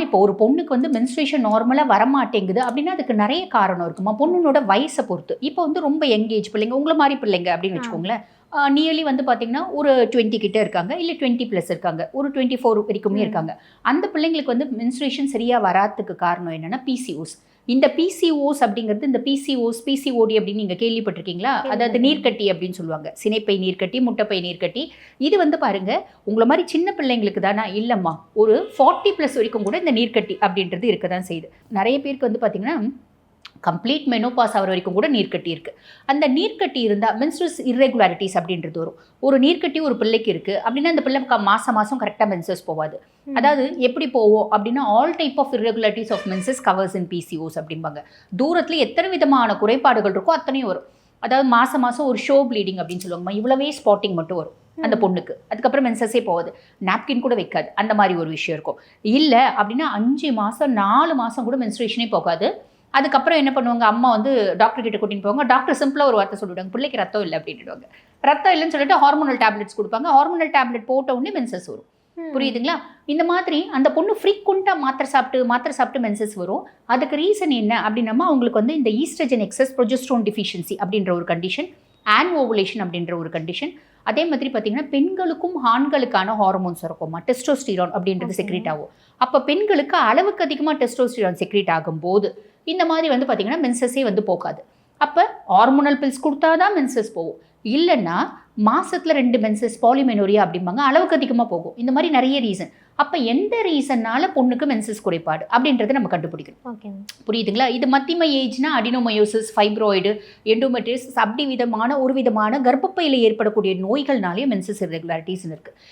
இப்போ ஒரு பொண்ணுக்கு வந்து மென்ஸ்ட்ரேஷன் நார்மலாக வரமாட்டேங்குது அப்படின்னா அதுக்கு நிறைய காரணம் இருக்குமா. பொண்ணுனோட வயசை பொறுத்து. இப்போ வந்து ரொம்ப யங்கேஜ் பிள்ளைங்க, உங்களை மாதிரி பிள்ளைங்க அப்படின்னு வச்சுக்கோங்களேன், நியர்லி வந்து பார்த்தீங்கன்னா ஒரு 20 கிட்ட இருக்காங்க, இல்லை 20+ இருக்காங்க, ஒரு 24 வரைக்குமே இருக்காங்க. அந்த பிள்ளைங்களுக்கு வந்து மென்ஸ்ட்ரேஷன் சரியாக வராதுக்கு காரணம் என்னென்னா பிசிஓஸ். இந்த பிசிஓஸ் அப்படிங்கிறது, இந்த பிசிஓஸ் பிசிஓடி அப்படின்னு நீங்கள் கேள்விப்பட்டிருக்கீங்களா? அதாவது நீர்க்கட்டி அப்படின்னு சொல்லுவாங்க. சினைப்பை நீர்க்கட்டி, முட்டைப்பை நீர்க்கட்டி. இது வந்து பாருங்க, உங்களை மாதிரி சின்ன பிள்ளைங்களுக்கு தானே இல்லைம்மா, ஒரு 40+ வரைக்கும் கூட இந்த நீர்க்கட்டி அப்படின்றது இருக்க தான் செய்யுது. நிறைய பேருக்கு வந்து பார்த்தீங்கன்னா கம்ப்ளீட் மெனோபாஸ் ஆகிற வரைக்கும் கூட நீர்க்கட்டி இருக்குது. அந்த நீர்க்கட்டி இருந்தால் மென்ஸ்ட்ரஸ் இர்ரெகுலாரிட்டிஸ் அப்படின்றது வரும். ஒரு நீர்க்கட்டி ஒரு பிள்ளைக்கு இருக்குது அப்படின்னா அந்த பிள்ளை மாதம் கரெக்டாக மென்சஸ் போகாது. அதாவது எப்படி போவோம் அப்படின்னா all type of irregularities of menses covers in PCOS அப்படிம்பாங்க. தூரத்தில் எத்தனை விதமான குறைபாடுகள் இருக்கோ அத்தனையும் வரும். அதாவது மாதம் ஒரு ஷோ ப்ளீடிங் அப்படின்னு சொல்லுவாங்க, இவ்வளவே ஸ்பாட்டிங் மட்டும் வரும் அந்த பொண்ணுக்கு. அதுக்கப்புறம் மென்சஸே போகாது, நாப்கின் கூட வைக்காது, அந்த மாதிரி ஒரு விஷயம் இருக்கும். இல்லை அப்படின்னா 5 மாதம் 4 மாதம் கூட மென்ஸ்ட்ரேஷனே போகாது. அதுக்கப்புறம் என்ன பண்ணுவாங்க, அம்மா வந்து டாக்டர் கிட்ட கூட்டின்னு போவாங்க. டாக்டர் சிம்பிளாக ஒரு வார்த்தை சொல்லிவிடுவாங்க, பிள்ளைக்கு ரத்தம் இல்லை அப்படின்னுடுவாங்க. ரத்தம் இல்லைன்னு சொல்லிட்டு ஹார்மோனல் டேப்லெட்ஸ் கொடுப்பாங்க. ஹார்மோனல் டேப்லெட் போட்ட உடனே மென்சஸ் வரும். புரியுதுங்களா? இந்த மாதிரி அந்த பொண்ணு ஃப்ரீக்வெண்ட்டாக மாத்திரை சாப்பிட்டு மென்சஸ் வரும். அதுக்கு ரீசன் என்ன அப்படின்னா அவங்களுக்கு வந்து இந்த ஈஸ்ட்ரஜன் எக்ஸஸ், ப்ரொஜெஸ்ட்ரோன் டிஃபிஷியன்சி அப்படின்ற ஒரு கண்டிஷன், ஓவுலேஷன் அப்படின்ற ஒரு கண்டிஷன். அதே மாதிரி பார்த்தீங்கன்னா பெண்களுக்கும் ஆண்களுக்கான ஹார்மோன்ஸ் இருக்குமா, டெஸ்டோஸ்டிரான் அப்படின்றது செக்ரேட் ஆகும். அப்போ பெண்களுக்கு அளவுக்கு அதிகமாக டெஸ்டோஸ்டிரான் செக்ரேட் ஆகும்போது இந்த மாதிரி வந்து பார்த்தீங்கன்னா மென்சஸே வந்து போகாது. அப்போ ஹார்மோனல் பில்ஸ் கொடுத்தா தான் மென்சஸ் போகும். இல்லைன்னா மாதத்தில் 2 மென்சஸ், பாலிமெனோரியா அப்படிம்பாங்க, அளவுக்கு அதிகமாக போகும். இந்த மாதிரி நிறைய ரீசன். அப்போ எந்த ரீசன்னால பொண்ணுக்கு மென்சஸ் குறைபாடு அப்படின்றத நம்ம கண்டுபிடிக்கணும். ஓகே, புரியுதுங்களா? இது மத்தியம ஏஜ்னா அடினோமயோசிஸ், ஃபைப்ராய்டு, எண்டோமெட்ரியோசிஸ், அப்படி ஒரு விதமான கர்ப்பப்பையில் ஏற்படக்கூடிய நோய்கள்னாலே மென்சஸ் இர்ரெகுலாரிட்டிஸ் இருக்குது.